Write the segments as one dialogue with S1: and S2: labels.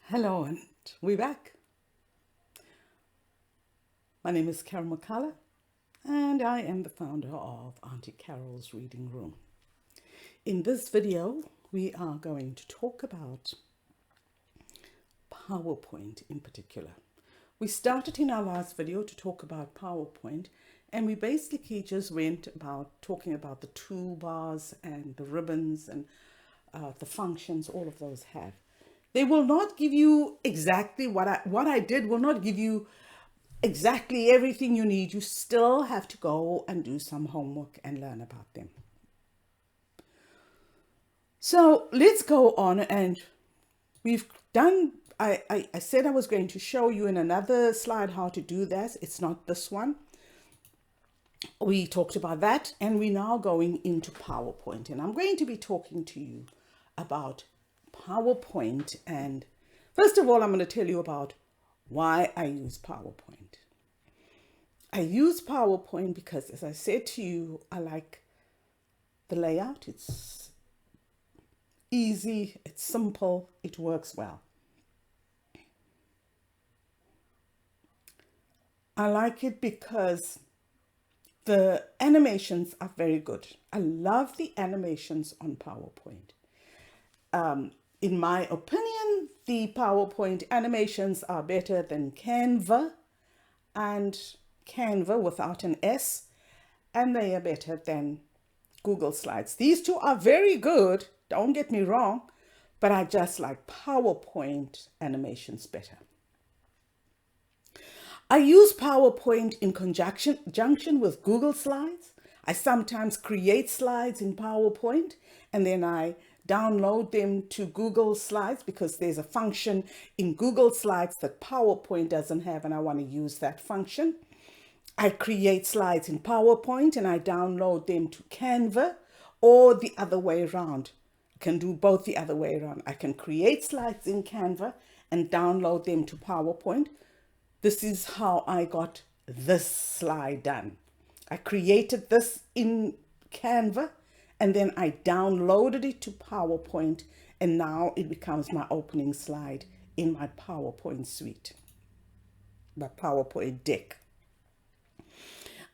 S1: Hello, and we're back. My name is Carol McCullough, and I am the founder of Auntie Carol's Reading Room. In this video, we are going to talk about PowerPoint in particular. We started in our last video to talk about PowerPoint, and we basically just went about talking about the toolbars and the ribbons and the functions all of those have. They will not give you exactly what I did will not give you exactly everything you need. You still have to go and do some homework and learn about them. So let's go on, and we've done, I said I was going to show you in another slide how to do that. It's not this one. We talked about that, and we're now going into PowerPoint, and I'm going to be talking to you about PowerPoint. And first of all, I'm going to tell you about why I use PowerPoint. I use PowerPoint because, as I said to you, I like the layout. It's easy, it's simple, it works well. I like it because the animations are very good. I love the animations on PowerPoint. In my opinion, the PowerPoint animations are better than Canva, and Canva without an S, and they are better than Google Slides. These two are very good, don't get me wrong, but I just like PowerPoint animations better. I use PowerPoint in conjunction with Google Slides. I sometimes create slides in PowerPoint and then I download them to Google Slides because there's a function in Google Slides that PowerPoint doesn't have, and I want to use that function. I create slides in PowerPoint and I download them to Canva, or the other way around. I can do both the other way around. I can create slides in Canva and download them to PowerPoint. This is how I got this slide done. I created this in Canva and then I downloaded it to PowerPoint, and now it becomes my opening slide in my PowerPoint suite, my PowerPoint deck.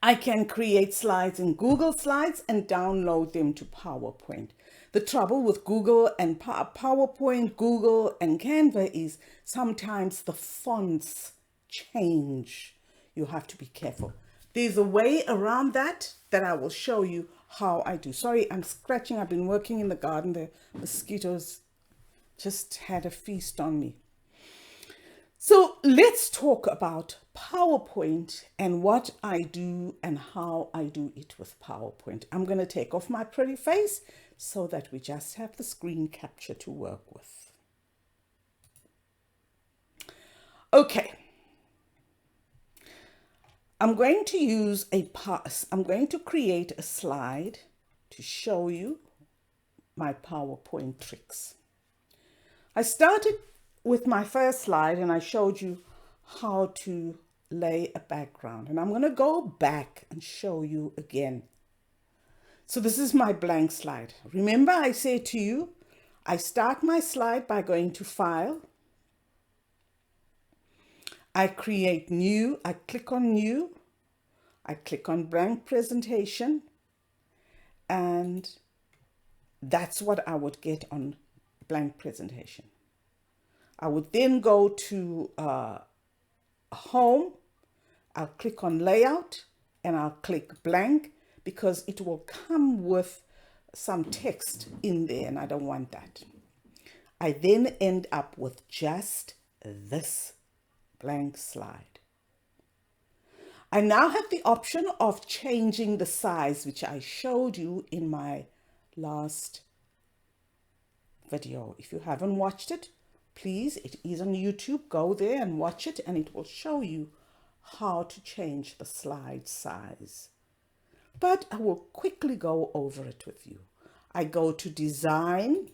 S1: I can create slides in Google Slides and download them to PowerPoint. The trouble with Google and PowerPoint, Google and Canva is sometimes the fonts change. You have to be careful. There's a way around that I will show you how I do. Sorry, I'm scratching. I've been working in the garden. The mosquitoes just had a feast on me. So let's talk about PowerPoint and what I do and how I do it with PowerPoint. I'm going to take off my pretty face so that we just have the screen capture to work with. Okay. I'm going to create a slide to show you my PowerPoint tricks. I started with my first slide and I showed you how to lay a background, and I'm going to go back and show you again. So this is my blank slide. Remember, I said to you, I start my slide by going to File. I create New. I click on New. I click on Blank Presentation, and that's what I would get on Blank Presentation. I would then go to Home. I'll click on Layout and I'll click Blank because it will come with some text in there and I don't want that. I then end up with just this blank slide. I now have the option of changing the size, which I showed you in my last video. If you haven't watched it, please, it is on YouTube. Go there and watch it, and it will show you how to change the slide size. But I will quickly go over it with you. I go to Design,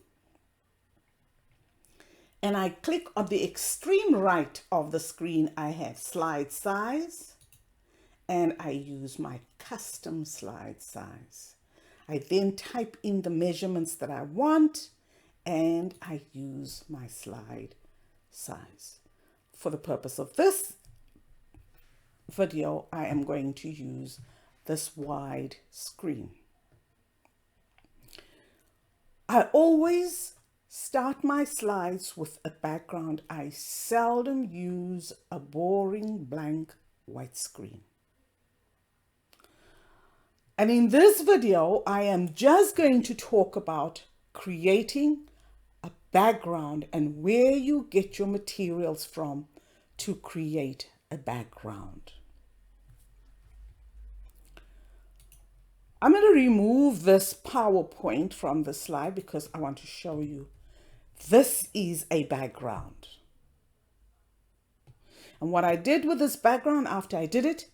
S1: and I click on the extreme right of the screen. I have Slide Size, and I use my custom slide size. I then type in the measurements that I want, and I use my slide size. For the purpose of this video, I am going to use this wide screen. I always start my slides with a background. I seldom use a boring blank white screen. And in this video, I am just going to talk about creating a background and where you get your materials from to create a background. I'm going to remove this PowerPoint from the slide because I want to show you this is a background. And what I did with this background after I did it,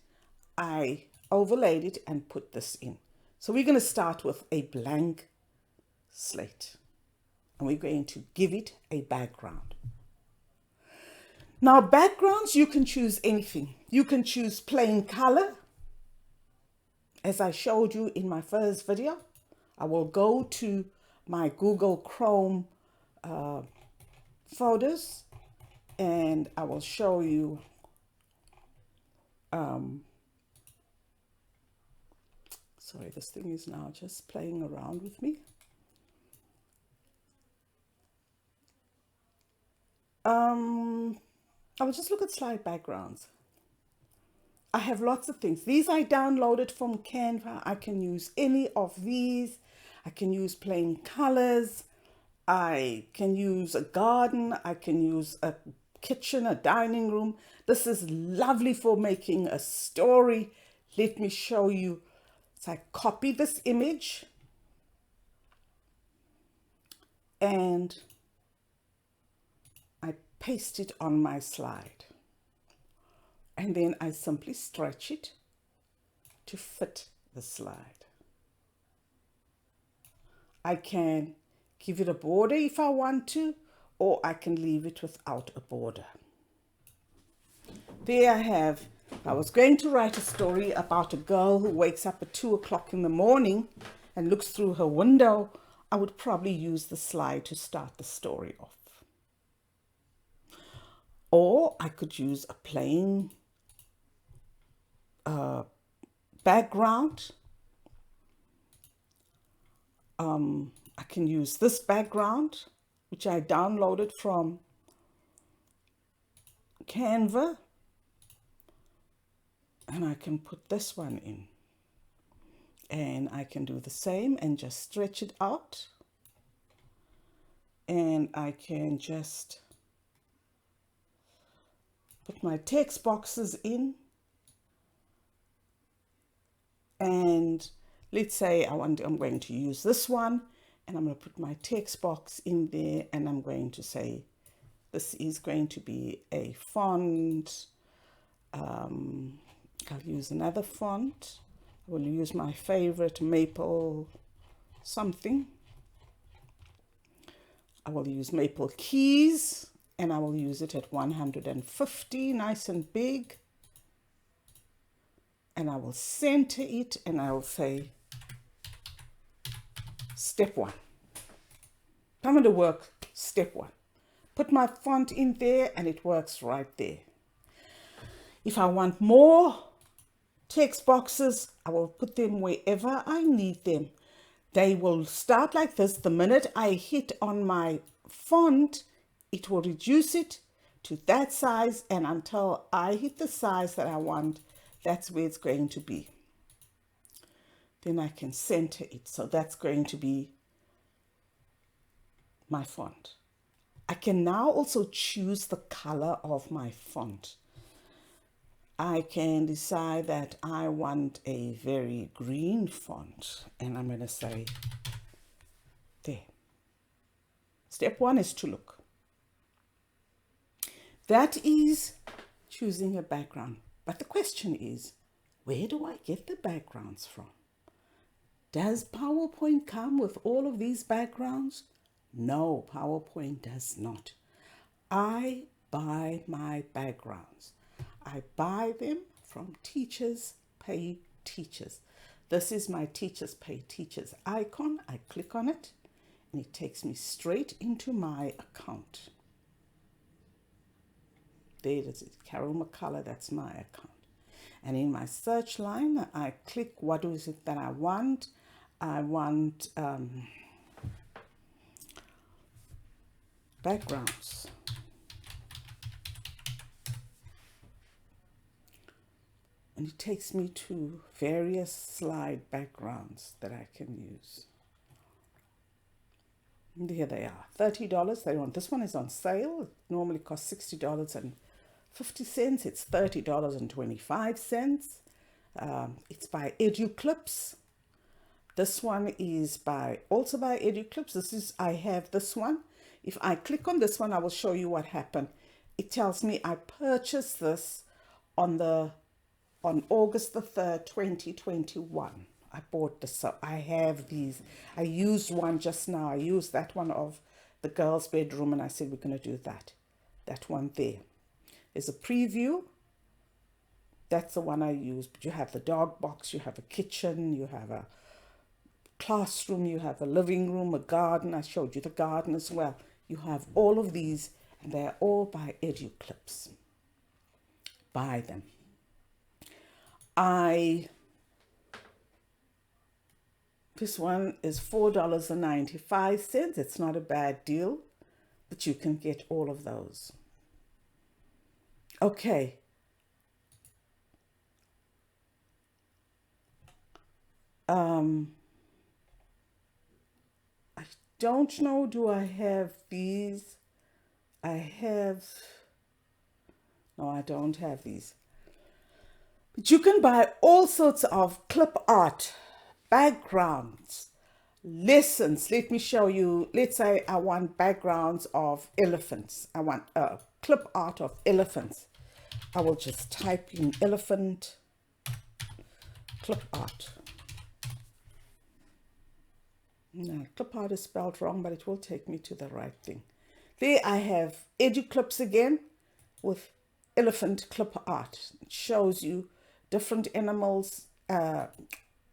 S1: I overlaid it and put this in. So we're going to start with a blank slate and we're going to give it a background. Now backgrounds, you can choose anything. You can choose plain color. As I showed you in my first video, I will go to my Google Chrome folders and I will show you sorry, this thing is now just playing around with me. I will just look at slide backgrounds. I have lots of things. These I downloaded from Canva. I can use any of these. I can use plain colors. I can use a garden. I can use a kitchen, a dining room. This is lovely for making a story. Let me show you. So I copy this image and I paste it on my slide. And then I simply stretch it to fit the slide. I can give it a border if I want to, or I can leave it without a border. There I have, I was going to write a story about a girl who wakes up at 2 o'clock in the morning and looks through her window. I would probably use the slide to start the story off. Or I could use a plain background. I can use this background, which I downloaded from Canva, and I can put this one in. And I can do the same and just stretch it out. And I can just put my text boxes in. And let's say I'm going to use this one and I'm going to put my text box in there and I'm going to say this is going to be a font. I'll use another font. I will use my favorite Maple something. I will use Maple Keys and I will use it at 150, nice and big. And I will center it and I will say step 1. I'm going to work step 1. Put my font in there and it works right there. If I want more text boxes, I will put them wherever I need them. They will start like this. The minute I hit on my font, it will reduce it to that size, and until I hit the size that I want, that's where it's going to be. Then I can center it. So that's going to be my font. I can now also choose the color of my font. I can decide that I want a very green font, and I'm going to say there. Step 1 is to look. That is choosing a background. But the question is, where do I get the backgrounds from? Does PowerPoint come with all of these backgrounds? No, PowerPoint does not. I buy my backgrounds. I buy them from Teachers Pay Teachers. This is my Teachers Pay Teachers icon. I click on it and it takes me straight into my account. there it is, Carol McCullough, that's my account. And in my search line, I click what is it that I want. I want backgrounds. And it takes me to various slide backgrounds that I can use. And here they are, $30. They want, this one is on sale. It normally costs $60.50. It's $30.25. It's by EduClips. This one is also by EduClips. I have this one. If I click on this one, I will show you what happened. It tells me I purchased this on August the 3rd, 2021. I bought this, so I have these. I used one just now. I used that one of the girls' bedroom, and I said we're going to do that one there. There's a preview. That's the one I use. But you have the dog box, you have a kitchen, you have a classroom, you have a living room, a garden. I showed you the garden as well. You have all of these, and they're all by EduClips. Buy them. This one is $4.95. It's not a bad deal, but you can get all of those. Okay. I don't know, do I have these? No, I don't have these. But you can buy all sorts of clip art, backgrounds, lessons. Let me show you. Let's say I want backgrounds of elephants. I want clip art of elephants. I will just type in elephant clip art. No, clip art is spelled wrong, but it will take me to the right thing. There I have EduClips again with elephant clip art. It shows you different animals,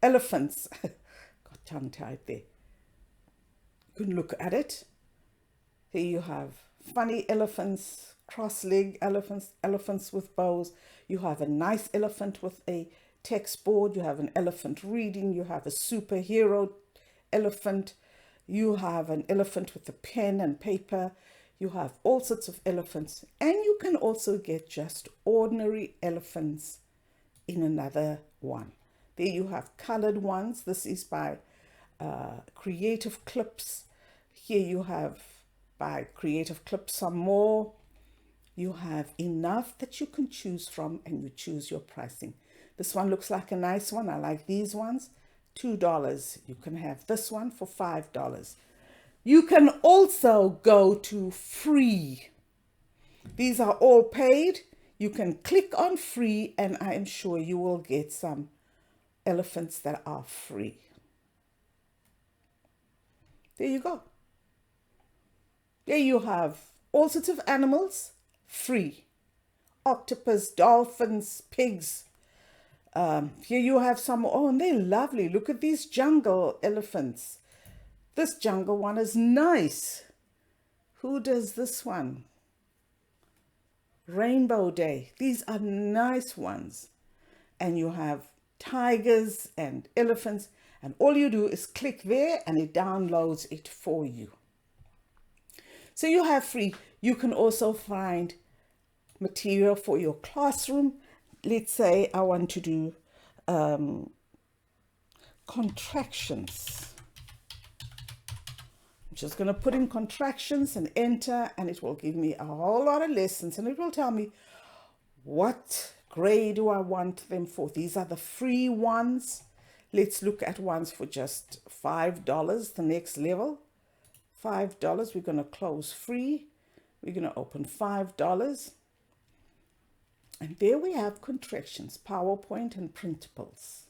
S1: elephants. Got tongue-tied there. You can look at it. Here you have funny elephants, cross-leg elephants, elephants with bows. You have a nice elephant with a text board. You have an elephant reading. You have a superhero elephant. You have an elephant with a pen and paper. You have all sorts of elephants. And you can also get just ordinary elephants in another one. There you have colored ones. This is by Creative Clips. Here you have by Creative Clips some more. You have enough that you can choose from, and you choose your pricing. This one looks like a nice one. I like these ones. $2. You can have this one for $5. You can also go to free. These are all paid. You can click on free, and I am sure you will get some elephants that are free. There you go. There you have all sorts of animals free. Octopus, dolphins, pigs. Here you have some, oh, and they're lovely. Look at these jungle elephants. This jungle one is nice. Who does this one? Rainbow Day. These are nice ones. And you have tigers and elephants. And all you do is click there and it downloads it for you. So you have free. You can also find material for your classroom. Let's say I want to do contractions. I'm just going to put in contractions and enter, and it will give me a whole lot of lessons, and it will tell me what grade do I want them for. These are the free ones. Let's look at ones for just $5, the next level. $5. We're going to close free. We're going to open $5. And there we have contractions, PowerPoint and printables.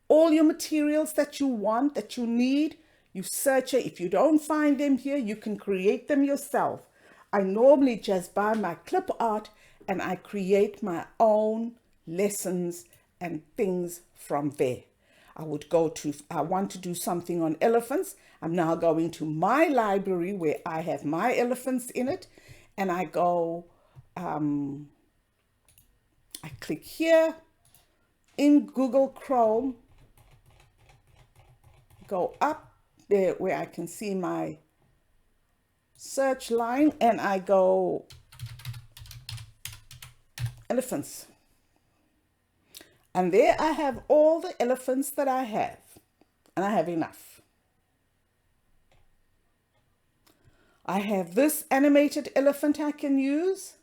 S1: All your materials that you want, that you need, you search it. If you don't find them here, you can create them yourself. I normally just buy my clip art and I create my own lessons and things from there. I want to do something on elephants. I'm now going to my library where I have my elephants in it, and I go I click here in Google Chrome, go up there where I can see my search line, and I go elephants. And there I have all the elephants that I have, and I have enough. I have this animated elephant I can use.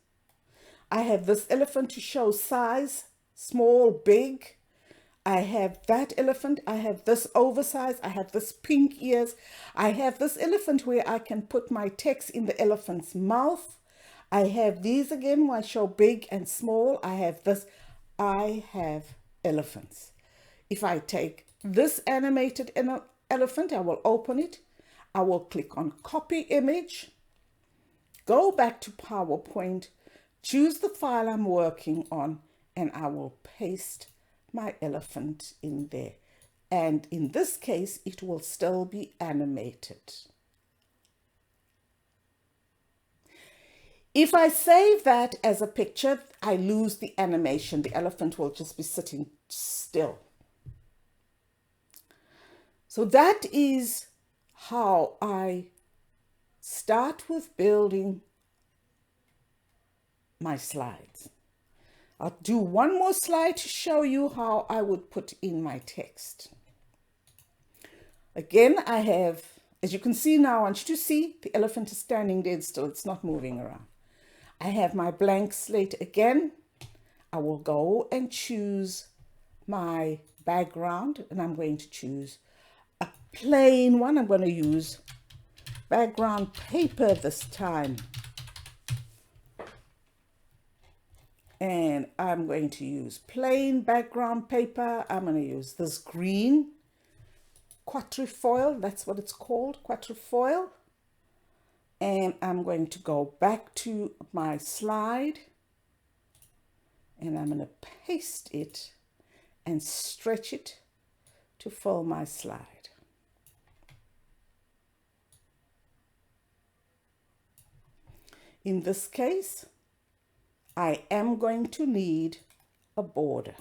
S1: I have this elephant to show size, small, big. I have that elephant. I have this oversized. I have this pink ears. I have this elephant where I can put my text in the elephant's mouth. I have these again where I show big and small. I have this. I have elephants. If I take this animated elephant, I will open it. I will click on copy image, go back to PowerPoint, choose the file I'm working on, and I will paste my elephant in there. And in this case, it will still be animated. If I save that as a picture, I lose the animation. The elephant will just be sitting still. So that is how I start with building my slides. I'll do one more slide to show you how I would put in my text. Again, I have, as you can see now, I want you to see the elephant is standing dead still. It's not moving around. I have my blank slate again. I will go and choose my background, and I'm going to choose a plain one. I'm going to use background paper this time. And I'm going to use plain background paper. I'm going to use this green quatrefoil. That's what it's called, quatrefoil. And I'm going to go back to my slide. And I'm going to paste it and stretch it to fill my slide. In this case, I am going to need a border.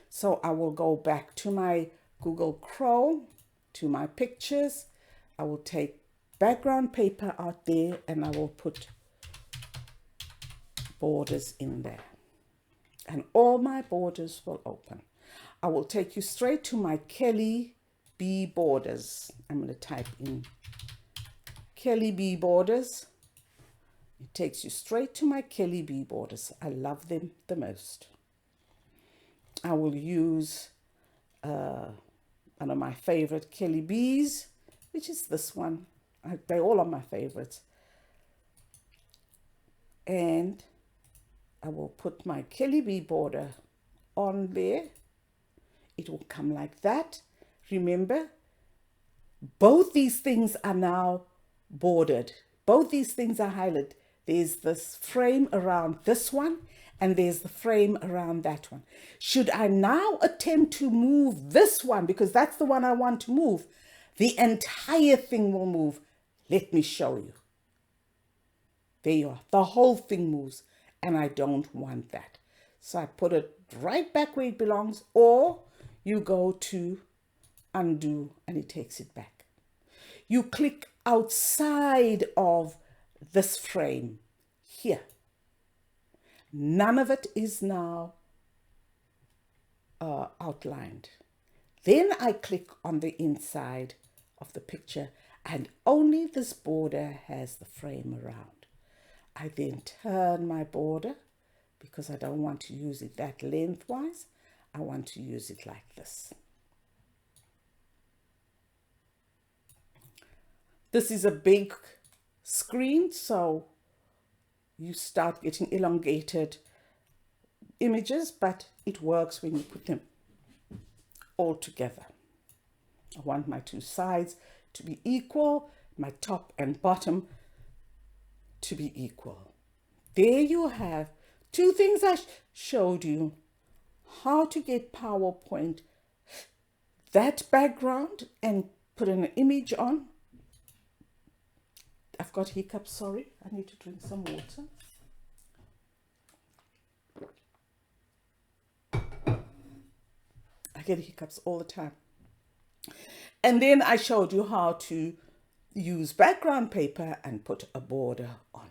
S1: So I will go back to my Google Chrome, to my pictures. I will take background paper out there and I will put borders in there. And all my borders will open. I will take you straight to my Kelly B borders. I'm going to type in Kelly B borders. It takes you straight to my Kelly B borders. I love them the most. I will use one of my favorite Kelly B's, which is this one. They all are my favorites. And I will put my Kelly B border on there. It will come like that. Remember, both these things are now bordered. Both these things are highlighted. There's this frame around this one, and there's the frame around that one. Should I now attempt to move this one, because that's the one I want to move, the entire thing will move. Let me show you. There you are. The whole thing moves, and I don't want that. So I put it right back where it belongs, or you go to undo, and it takes it back. You click outside of this frame here. None of it is now outlined. Then I click on the inside of the picture, and only this border has the frame around. I then turn my border because I don't want to use it that lengthwise. I want to use it like this. This is a big screen, so you start getting elongated images, but it works when you put them all together. I want my two sides to be equal, my top and bottom to be equal. There you have two things I showed you how to get PowerPoint, that background, and put an image on. I've got hiccups, sorry. I need to drink some water. I get hiccups all the time. And then I showed you how to use background paper and put a border on.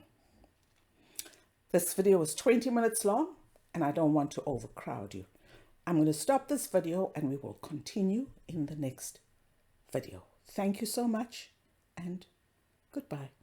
S1: This video was 20 minutes long and I don't want to overcrowd you. I'm going to stop this video and we will continue in the next video. Thank you so much and goodbye.